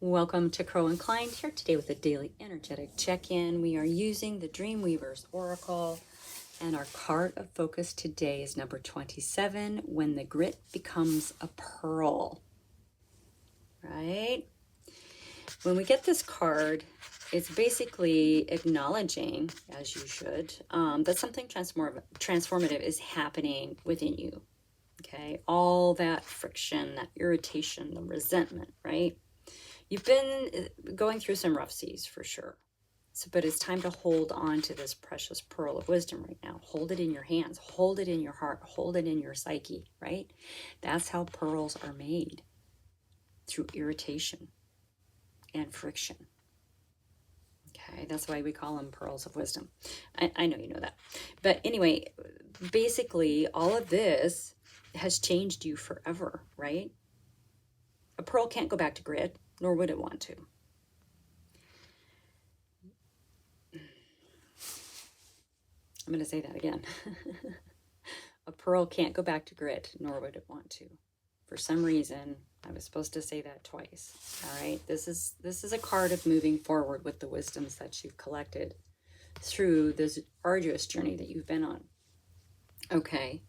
Welcome to Crow Inclined here today with a daily energetic check-in. We are using the Dreamweaver's Oracle, and our card of focus today is number 27, When the Grit Becomes a Pearl. Right? When we get this card, it's basically acknowledging, as you should, that something transformative is happening within you. Okay? All that friction, that irritation, the resentment, right? You've been going through some rough seas for sure. But it's time to hold on to this precious pearl of wisdom right now. Hold it in your hands, hold it in your heart, hold it in your psyche, right? That's how pearls are made, through irritation and friction. Okay, that's why we call them pearls of wisdom. I know you know that. But anyway, basically, all of this has changed you forever, right? A pearl can't go back to grit, nor would it want to. I'm going to say that again. A pearl can't go back to grit, nor would it want to. For some reason, I was supposed to say that twice. All right, this is a card of moving forward with the wisdoms that you've collected through this arduous journey that you've been on. Okay.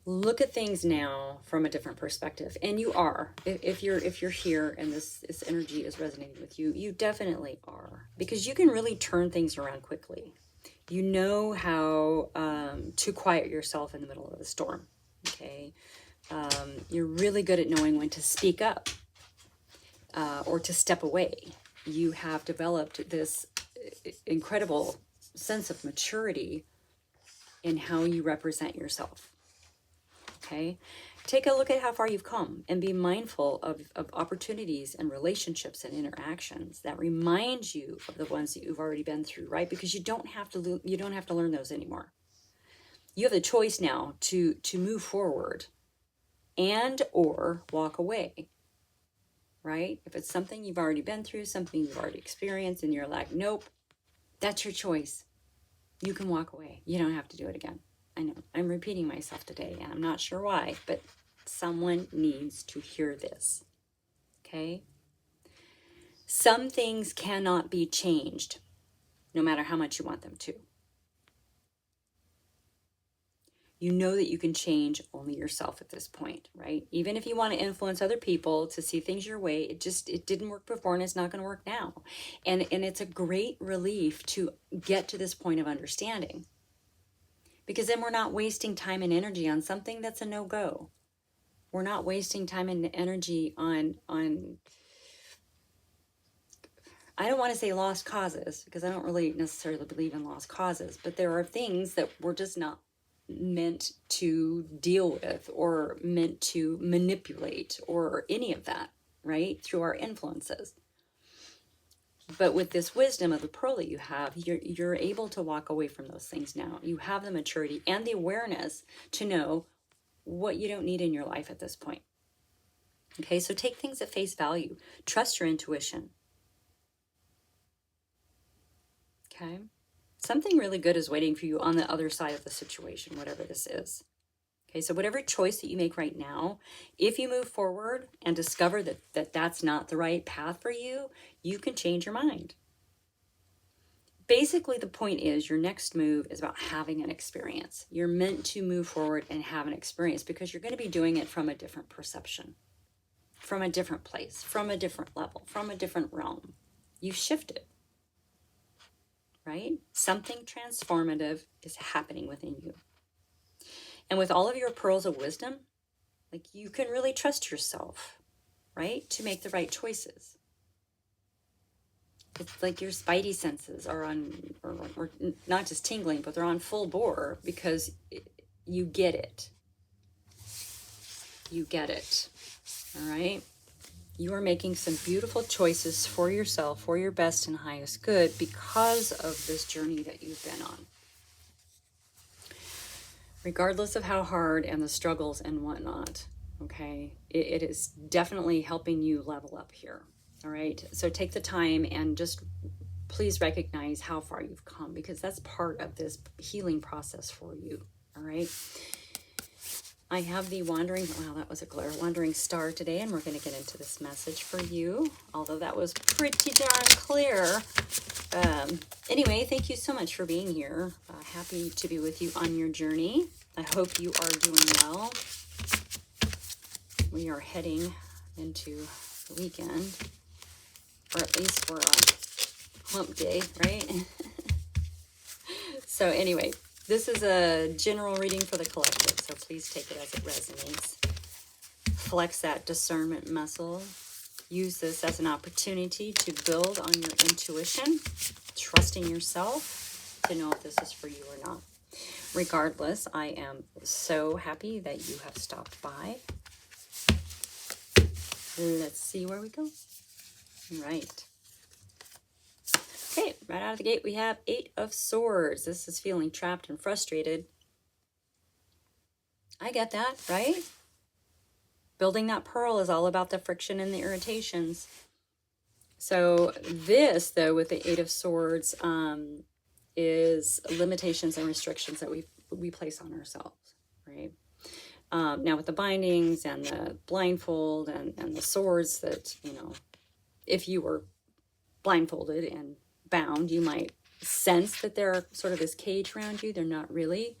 Look at things now from a different perspective, and you are. If you're here and this energy is resonating with you, you definitely are, because you can really turn things around quickly. You know how to quiet yourself in the middle of a storm. Okay, you're really good at knowing when to speak up or to step away. You have developed this incredible sense of maturity in how you represent yourself. Okay, take a look at how far you've come and be mindful of opportunities and relationships and interactions that remind you of the ones that you've already been through, right? Because you don't have to learn those anymore. You have the choice now to move forward and or walk away, right? If it's something you've already been through, something you've already experienced, and you're like, nope, that's your choice. You can walk away. You don't have to do it again. I know I'm repeating myself today, and I'm not sure why, but someone needs to hear this, okay? Some things cannot be changed, no matter how much you want them to. You know that you can change only yourself at this point, right? Even if you want to influence other people to see things your way, it didn't work before, and it's not going to work now. And it's a great relief to get to this point of understanding. Because then we're not wasting time and energy on something that's a no-go. We're not wasting time and energy on I don't want to say lost causes, because I don't really necessarily believe in lost causes, but there are things that we're just not meant to deal with or meant to manipulate or any of that, right? Through our influences. But with this wisdom of the pearl that you have, you're able to walk away from those things now. You have the maturity and the awareness to know what you don't need in your life at this point. Okay, so take things at face value. Trust your intuition. Okay, something really good is waiting for you on the other side of the situation, whatever this is. Okay, so whatever choice that you make right now, if you move forward and discover that that's not the right path for you, you can change your mind. Basically, the point is your next move is about having an experience. You're meant to move forward and have an experience because you're going to be doing it from a different perception, from a different place, from a different level, from a different realm. You've shifted, right? Something transformative is happening within you. And with all of your pearls of wisdom, like, you can really trust yourself, right? To make the right choices. It's like your spidey senses are on, or not just tingling, but they're on full bore because you get it. You get it, all right? You are making some beautiful choices for yourself, for your best and highest good, because of this journey that you've been on. Regardless of how hard and the struggles and whatnot, okay, it is definitely helping you level up here, all right? So take the time and just please recognize how far you've come, because that's part of this healing process for you, all right? I have the wandering, wow, that was a glare, wandering star today, and we're going to get into this message for you, although that was pretty darn clear. Anyway, thank you so much for being here. Happy to be with you on your journey. I hope you are doing well. We are heading into the weekend, or at least we're on hump day, right? So anyway, this is a general reading for the collective, so please take it as it resonates. Flex that discernment muscle. Use this as an opportunity to build on your intuition, trusting yourself to know if this is for you or not. Regardless, I am so happy that you have stopped by. Let's see where we go. Right. Okay, right out of the gate, we have 8 of Swords. This is feeling trapped and frustrated. I get that, right? Building that pearl is all about the friction and the irritations. So this, though, with the 8 of Swords, is limitations and restrictions that we place on ourselves, right? Now with the bindings and the blindfold and the swords that, you know, if you were blindfolded and bound, you might sense that they're sort of this cage around you. They're not really.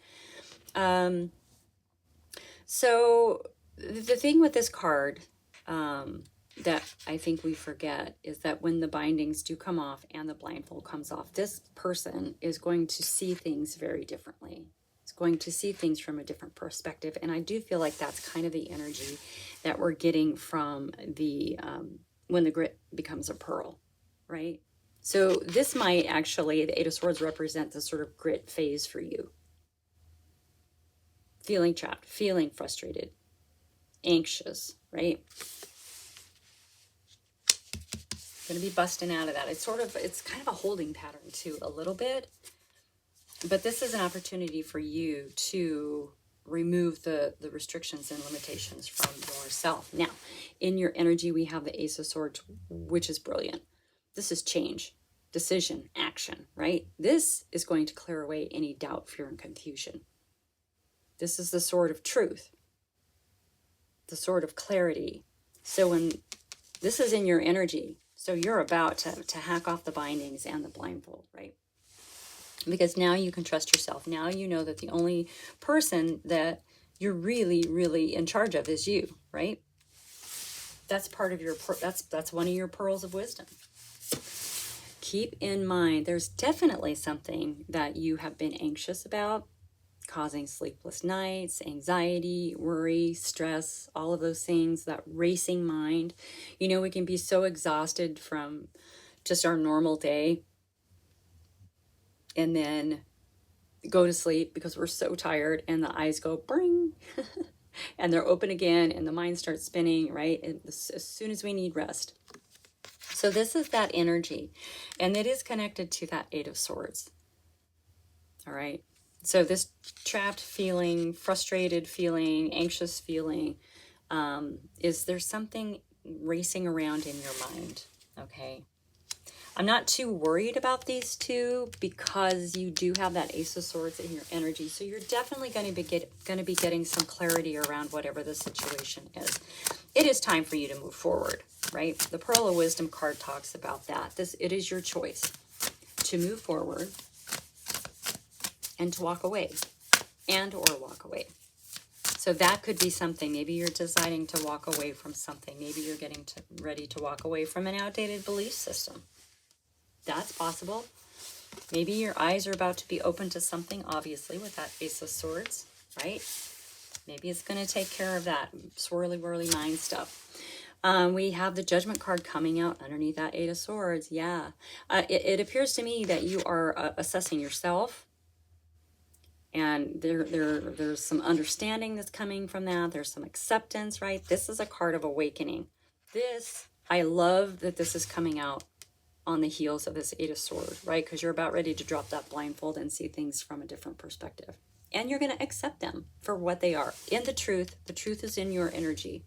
So the thing with this card that I think we forget is that when the bindings do come off and the blindfold comes off, this person is going to see things very differently. It's going to see things from a different perspective. And I do feel like that's kind of the energy that we're getting from the when the grit becomes a pearl, right? So this might actually, the 8 of Swords represent the sort of grit phase for you. Feeling trapped, feeling frustrated, anxious, right? Going to be busting out of that. It's kind of a holding pattern too, a little bit. But this is an opportunity for you to remove the restrictions and limitations from yourself. Now, in your energy, we have the Ace of Swords, which is brilliant. This is change, decision, action, right? This is going to clear away any doubt, fear, and confusion. This is the sword of truth, the sword of clarity. So when this is in your energy, so you're about to hack off the bindings and the blindfold, right? Because now you can trust yourself. Now you know that the only person that you're really, really in charge of is you, right? That's part of your, that's one of your pearls of wisdom. Keep in mind, there's definitely something that you have been anxious about, causing sleepless nights, anxiety, worry, stress, all of those things, that racing mind. You know, we can be so exhausted from just our normal day and then go to sleep because we're so tired and the eyes go bring and they're open again and the mind starts spinning, right? And as soon as we need rest. So this is that energy, and it is connected to that 8 of Swords. All right. So this trapped feeling, frustrated feeling, anxious feeling, is there something racing around in your mind? Okay. I'm not too worried about these two because you do have that Ace of Swords in your energy. So you're definitely going to be getting some clarity around whatever the situation is. It is time for you to move forward, right? The Pearl of Wisdom card talks about that. It is your choice to move forward and to walk away, or walk away. So that could be something. Maybe you're deciding to walk away from something. Maybe you're getting ready to walk away from an outdated belief system. That's possible. Maybe your eyes are about to be open to something, obviously, with that Ace of Swords, right? Maybe it's going to take care of that swirly, whirly mind stuff. We have the Judgment card coming out underneath that 8 of Swords. Yeah. It appears to me that you are assessing yourself. And there's some understanding that's coming from that. There's some acceptance, right? This is a card of awakening. I love that this is coming out on the heels of this 8 of Swords, right? Because you're about ready to drop that blindfold and see things from a different perspective. And you're going to accept them for what they are. In the truth is in your energy,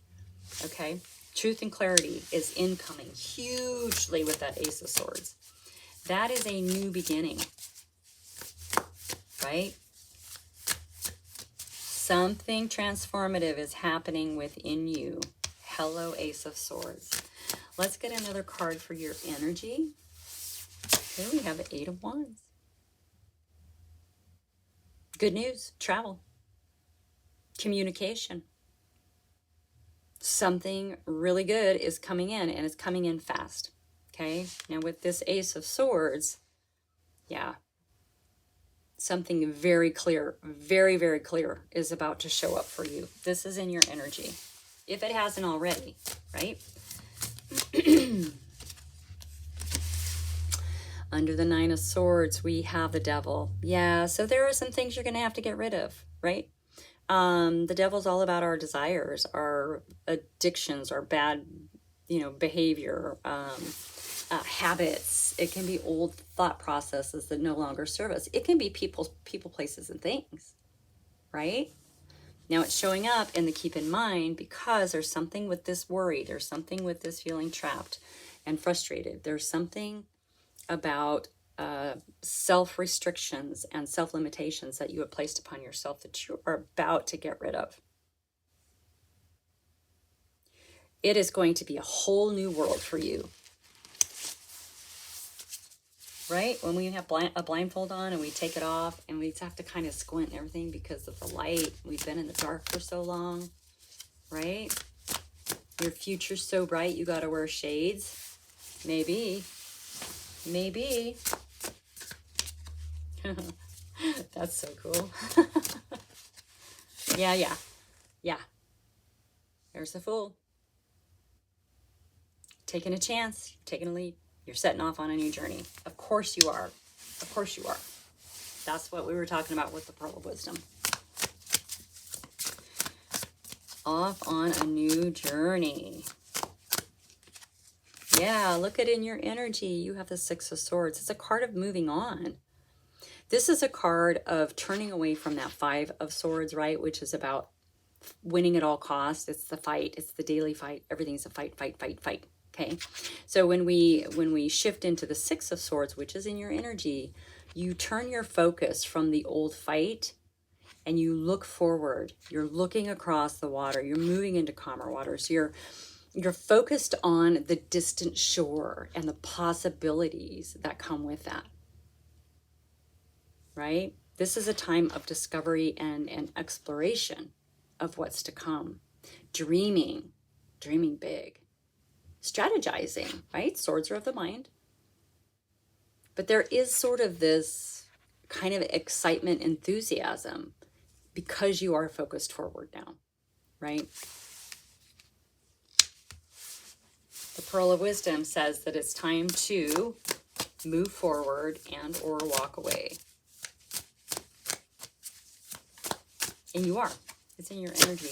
okay? Truth and clarity is incoming hugely with that Ace of Swords. That is a new beginning, right? Something transformative is happening within you. Hello, Ace of Swords. Let's get another card for your energy. Here we have 8 of Wands. Good news, travel, communication. Something really good is coming in, and it's coming in fast. Okay, now with this Ace of Swords, yeah, something very clear, very, very clear is about to show up for you. This is in your energy, if it hasn't already, right? Under the 9 of Swords, we have the Devil. Yeah, so there are some things you're going to have to get rid of, right? The Devil's all about our desires, our addictions, our bad, behavior, habits. It can be old thought processes that no longer serve us. It can be people, places, and things, right? Now it's showing up in the keep in mind because there's something with this worry. There's something with this feeling trapped and frustrated. There's something about self-restrictions and self-limitations that you have placed upon yourself that you are about to get rid of. It is going to be a whole new world for you. Right? When we have a blindfold on and we take it off and we have to kind of squint and everything because of the light. We've been in the dark for so long, right? Your future's so bright you got to wear shades. Maybe. That's so cool. Yeah. There's the Fool. Taking a chance, taking a leap. You're setting off on a new journey. Of course you are. Of course you are. That's what we were talking about with the Pearl of Wisdom. Off on a new journey. Yeah, look at in your energy. You have the 6 of Swords. It's a card of moving on. This is a card of turning away from that 5 of Swords, right? Which is about winning at all costs. It's the fight. It's the daily fight. Everything's a fight. Okay, so when we shift into the 6 of Swords, which is in your energy, you turn your focus from the old fight and you look forward. You're looking across the water. You're moving into calmer waters. You're focused on the distant shore and the possibilities that come with that, right? This is a time of discovery and exploration of what's to come. Dreaming big. Strategizing, right? Swords are of the mind. But there is sort of this kind of excitement, enthusiasm, because you are focused forward now, right? The Pearl of Wisdom says that it's time to move forward and or walk away. And you are. It's in your energy.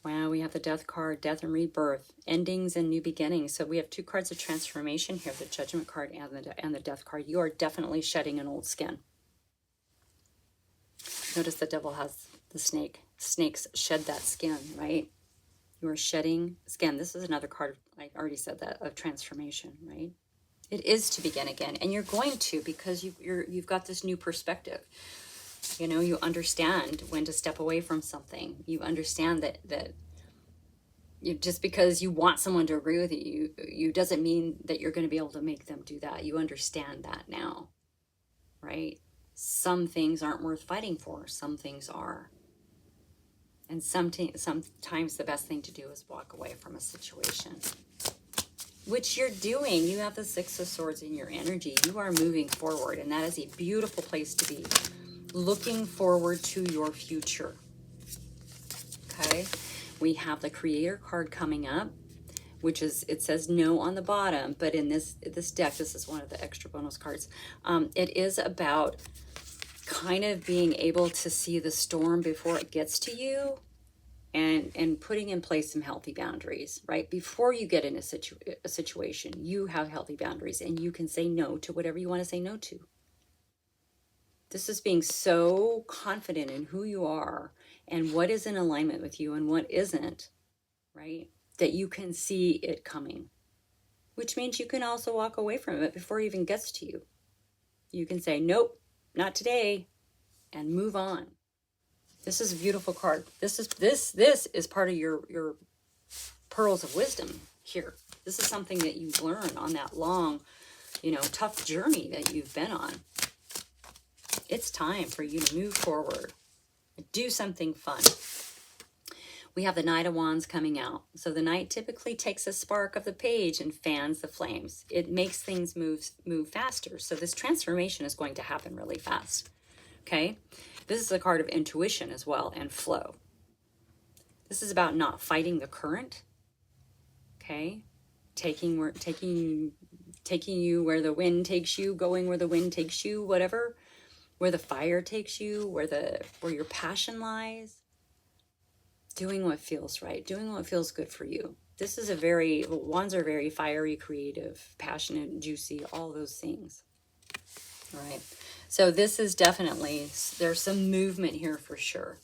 Wow, we have the Death card, death and rebirth, endings and new beginnings. So we have 2 cards of transformation here, the Judgment card and the Death card. You are definitely shedding an old skin. Notice the Devil has the snake. Snakes shed that skin, right? You are shedding skin. This is another card, I already said that, of transformation, right? It is to begin again. And you're going to, because you've got this new perspective. You understand when to step away from something. You understand that just because you want someone to agree with you doesn't mean that you're going to be able to make them do that. You understand that now, right? Some things aren't worth fighting for. Some things are. And sometimes the best thing to do is walk away from a situation, which you're doing. You have the 6 of Swords in your energy. You are moving forward, and that is a beautiful place to be. Looking forward to your future. Okay, we have the Creator card coming up, which is, it says no on the bottom, but in this deck, this is one of the extra bonus cards. It is about kind of being able to see the storm before it gets to you, and putting in place some healthy boundaries, right? Before you get in a situation, you have healthy boundaries, and you can say no to whatever you want to say no to. This is being so confident in who you are and what is in alignment with you and what isn't, right? That you can see it coming, which means you can also walk away from it before it even gets to you. You can say, nope, not today, and move on. This is a beautiful card. This is part of your pearls of wisdom here. This is something that you learn on that long, tough journey that you've been on. It's time for you to move forward. Do something fun. We have the Knight of Wands coming out. So the Knight typically takes a spark of the page and fans the flames. It makes things move faster. So this transformation is going to happen really fast. Okay? This is a card of intuition as well and flow. This is about not fighting the current. Okay? Taking you where the wind takes you, going where the wind takes you, whatever. Where the fire takes you, where your passion lies. Doing what feels right, doing what feels good for you. This is wands are very fiery, creative, passionate, juicy, all those things. All right. So this is definitely, there's some movement here for sure,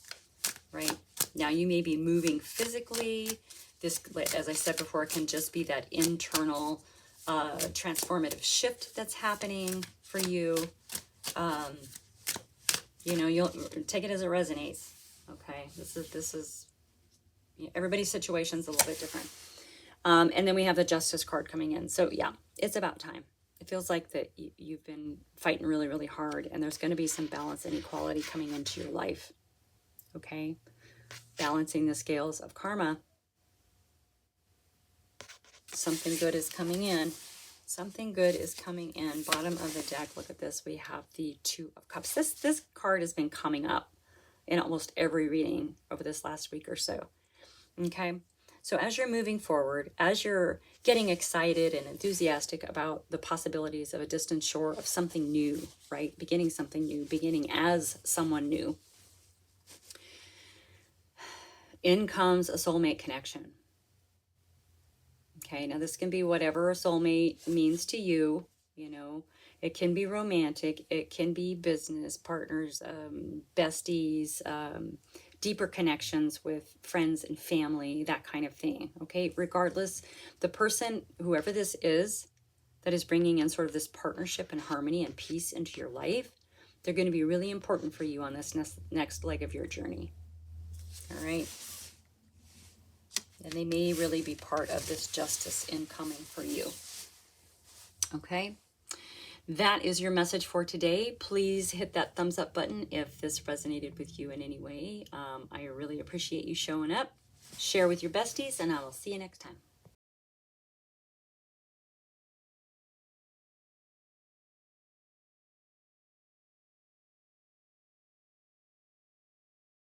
right? Now you may be moving physically. This, as I said before, can just be that internal transformative shift that's happening for you. You'll take it as it resonates. Okay. This is everybody's situation is a little bit different. And then we have the Justice card coming in. So yeah, it's about time. It feels like that you've been fighting really, really hard, and there's going to be some balance and equality coming into your life. Okay? Balancing the scales of karma. Something good is coming in. Something good is coming in. Bottom of the deck, look at this. We have the Two of Cups. This card has been coming up in almost every reading over this last week or so. Okay, so as you're moving forward, as you're getting excited and enthusiastic about the possibilities of a distant shore, of something new, right? Beginning something new, beginning as someone new. In comes a soulmate connection. Okay, now this can be whatever a soulmate means to you, It can be romantic, it can be business partners, besties, deeper connections with friends and family, that kind of thing. Okay, regardless, the person, whoever this is, that is bringing in sort of this partnership and harmony and peace into your life, they're going to be really important for you on this next leg of your journey. All right. And they may really be part of this justice incoming for you. Okay. That is your message for today. Please hit that thumbs up button if this resonated with you in any way. I really appreciate you showing up. Share with your besties, and I will see you next time.